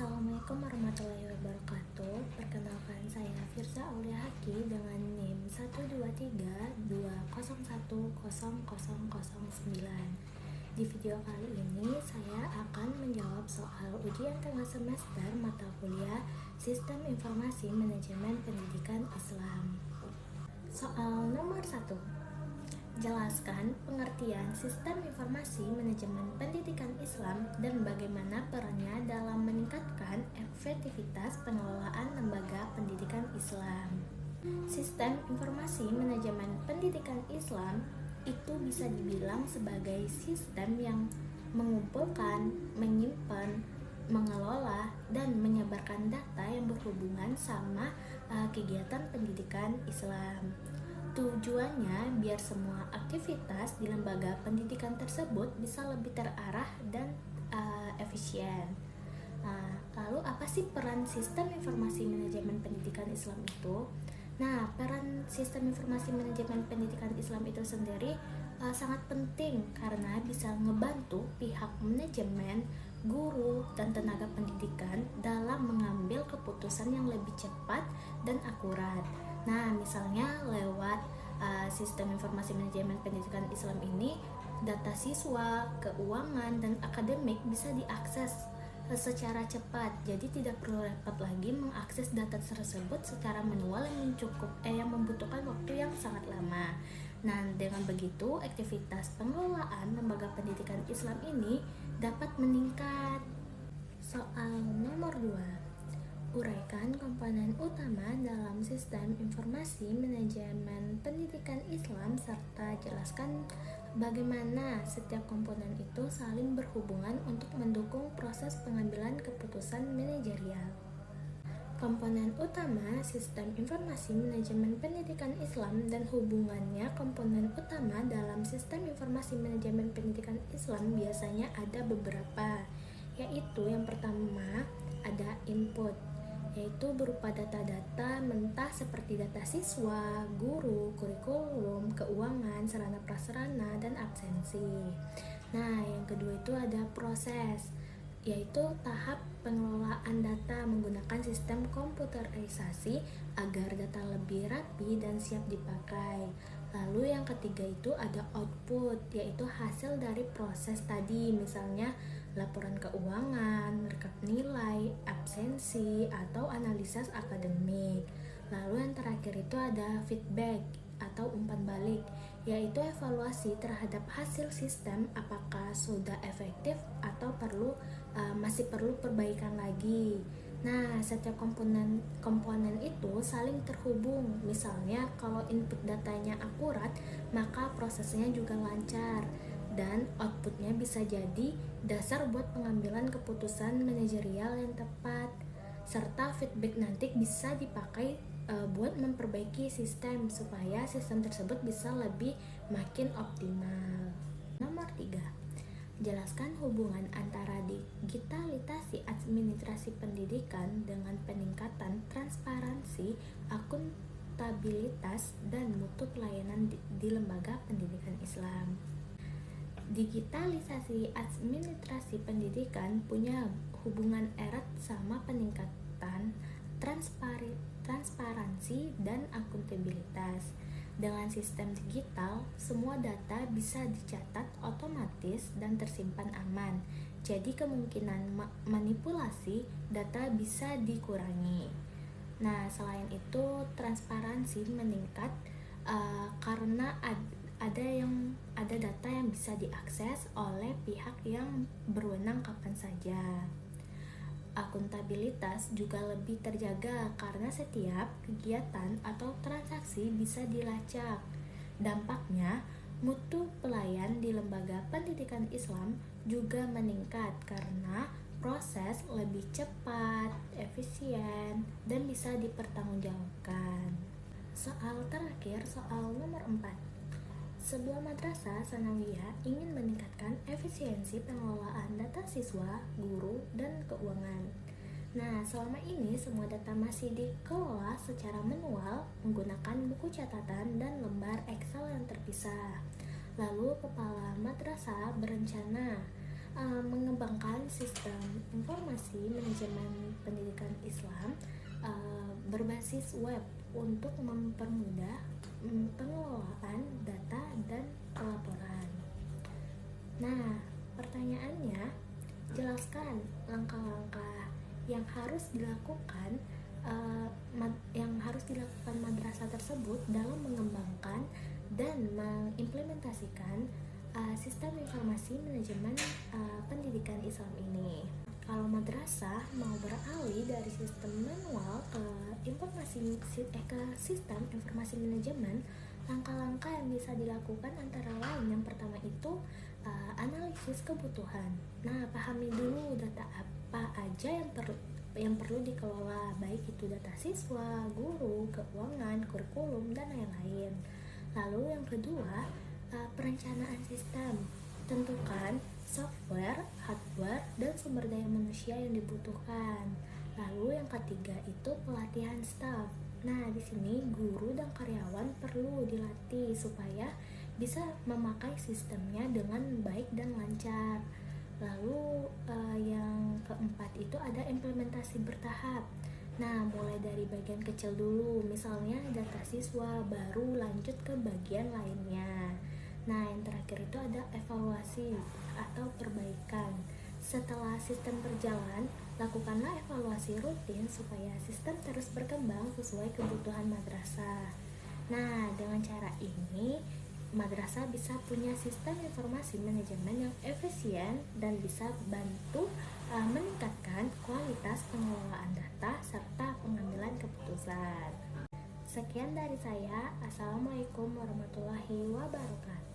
Assalamualaikum warahmatullahi wabarakatuh. Perkenalkan, saya Firza Aulia Haki dengan NIM 12320010009. Di video kali ini saya akan menjawab soal ujian tengah semester mata kuliah Sistem Informasi Manajemen Pendidikan Islam. Soal nomor 1. Jelaskan pengertian Sistem Informasi Manajemen Pendidikan Islam dan bagaimana perannya dalam meningkatkan efektivitas pengelolaan lembaga pendidikan Islam. Sistem Informasi Manajemen Pendidikan Islam itu bisa dibilang sebagai sistem yang mengumpulkan, menyimpan, mengelola, dan menyebarkan data yang berhubungan sama kegiatan pendidikan Islam. Tujuannya biar semua aktivitas di lembaga pendidikan tersebut bisa lebih terarah dan efisien. Lalu apa sih peran Sistem Informasi Manajemen Pendidikan Islam itu? Nah, peran Sistem Informasi Manajemen Pendidikan Islam itu sendiri sangat penting karena bisa ngebantu pihak manajemen, guru, dan tenaga pendidikan dalam mengambil keputusan yang lebih cepat dan akurat. Nah, misalnya lewat Sistem Informasi Manajemen Pendidikan Islam ini, data siswa, keuangan, dan akademik bisa diakses secara cepat. Jadi tidak perlu repot lagi mengakses data tersebut secara manual yang membutuhkan waktu yang sangat lama. Nah, dengan begitu aktivitas pengelolaan lembaga pendidikan Islam ini dapat meningkat. Soal nomor 2. Uraikan komponen utama dalam Sistem Informasi Manajemen Pendidikan Islam serta jelaskan bagaimana setiap komponen itu saling berhubungan untuk mendukung proses pengambilan keputusan manajerial. Komponen utama Sistem Informasi Manajemen Pendidikan Islam dan hubungannya komponen utama dalam Sistem Informasi Manajemen Pendidikan Islam biasanya ada beberapa, yaitu yang pertama ada input, yaitu berupa data-data mentah seperti data siswa, guru, kurikulum, keuangan, sarana prasarana, dan absensi. Nah, yang kedua itu ada proses, yaitu tahap pengelolaan data menggunakan sistem komputerisasi agar data lebih rapi dan siap dipakai. Lalu yang ketiga itu ada output, yaitu hasil dari proses tadi, misalnya laporan keuangan, rekap nilai, absensi, atau analisis akademik. Lalu yang terakhir itu ada feedback atau umpan balik, yaitu evaluasi terhadap hasil sistem apakah sudah efektif atau masih perlu perbaikan lagi. Nah, setiap komponen itu saling terhubung. Misalnya kalau input datanya akurat, maka prosesnya juga lancar dan outputnya bisa jadi dasar buat pengambilan keputusan manajerial yang tepat, serta feedback nanti bisa dipakai buat memperbaiki sistem supaya sistem tersebut bisa lebih makin optimal. Nomor 3. Jelaskan hubungan antara digitalisasi administrasi pendidikan dengan peningkatan transparansi, akuntabilitas, dan mutu pelayanan di lembaga pendidikan Islam. Digitalisasi administrasi pendidikan punya hubungan erat sama peningkatan transparansi dan akuntabilitas. Dengan sistem digital, semua data bisa dicatat otomatis dan tersimpan aman. Jadi kemungkinan manipulasi data bisa dikurangi. Nah, selain itu transparansi meningkat karena ada data yang bisa diakses oleh pihak yang berwenang kapan saja. Akuntabilitas juga lebih terjaga karena setiap kegiatan atau transaksi bisa dilacak. Dampaknya, mutu pelayan di lembaga pendidikan Islam juga meningkat karena proses lebih cepat, efisien, dan bisa dipertanggungjawabkan. Soal terakhir, soal nomor 4. Sebuah madrasah sanawiyah ingin meningkatkan efisiensi pengelolaan data siswa, guru, dan keuangan. Nah, selama ini semua data masih dikelola secara manual menggunakan buku catatan dan lembar Excel yang terpisah. Lalu kepala madrasah berencana mengembangkan sistem informasi manajemen pendidikan Islam berbasis web untuk mempermudah pengelolaan data dan pelaporan. Nah, pertanyaannya, jelaskan langkah-langkah yang harus dilakukan madrasah tersebut dalam mengembangkan dan mengimplementasikan sistem informasi manajemen pendidikan Islam ini. Kalau madrasah mau beralih dari sistem manual ke sistem informasi manajemen, langkah-langkah yang bisa dilakukan antara lain yang pertama itu analisis kebutuhan. Nah, pahami dulu data apa aja yang perlu dikelola, baik itu data siswa, guru, keuangan, kurikulum, dan lain-lain. Lalu yang kedua, perencanaan sistem. Tentukan software, hardware, dan sumber daya manusia yang dibutuhkan. Lalu yang ketiga itu pelatihan staff. Nah, di sini guru dan karyawan perlu dilatih supaya bisa memakai sistemnya dengan baik dan lancar. Lalu yang keempat itu ada implementasi bertahap. Nah, mulai dari bagian kecil dulu, misalnya data siswa, baru lanjut ke bagian lainnya. Nah, yang terakhir itu ada evaluasi atau perbaikan. Setelah sistem berjalan, lakukanlah evaluasi rutin supaya sistem terus berkembang sesuai kebutuhan madrasah. Nah, dengan cara ini, madrasah bisa punya sistem informasi manajemen yang efisien dan bisa bantu meningkatkan kualitas pengelolaan data serta pengambilan keputusan. Sekian dari saya. Assalamualaikum warahmatullahi wabarakatuh.